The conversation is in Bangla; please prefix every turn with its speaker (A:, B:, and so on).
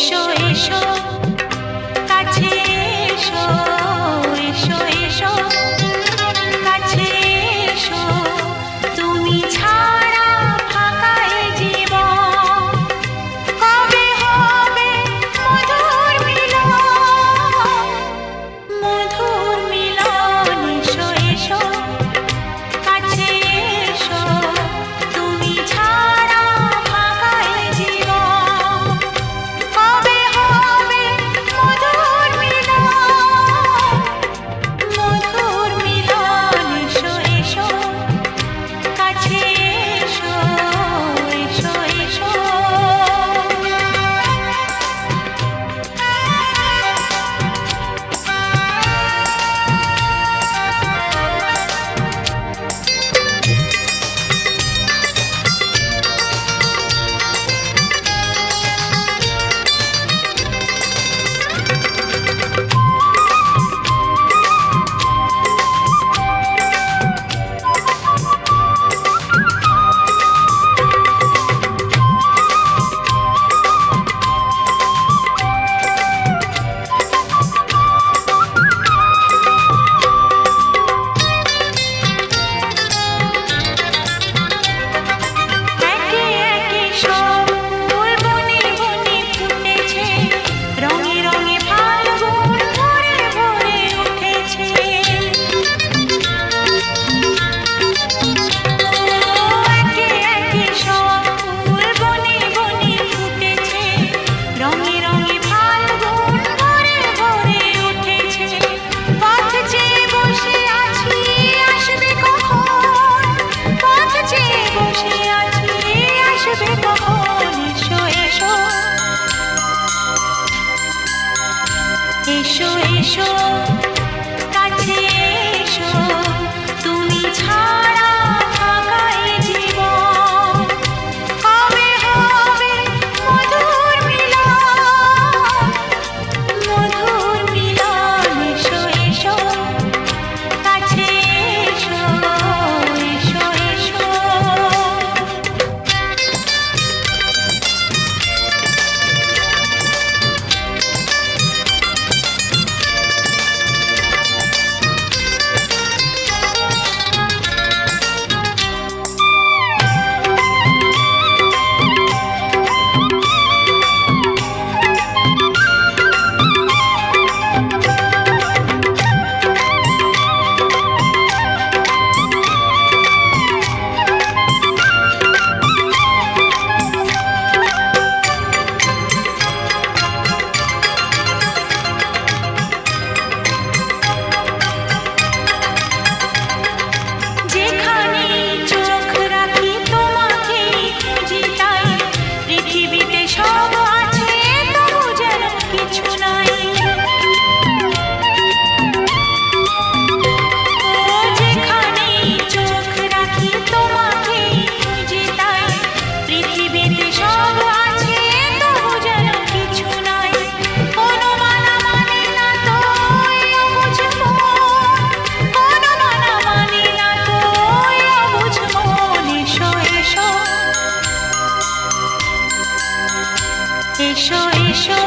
A: এসো এসো কাছে এসো, এসো এসো কাছে এসো, তুমি ছাড়া ফাঁকা এ জীবন, কবে হবে মধুর মিলন, মধুর মিলন। এসো এসো কাছে এসো, তুমি ছাড়া ফাঁকা এ জীবন, কবে হবে মধুর মিলন, মধুর মিলন। এসো এসো কাছে এসো, এসো এসো। এসো এসো কাছে এসো, তুমি ছাড়া ফাঁকা এ জীবন, কবে হবে মধুর মিলন, মধুর মিলন। এসো এসো কাছে এসো, এসো এসো। এসো এসো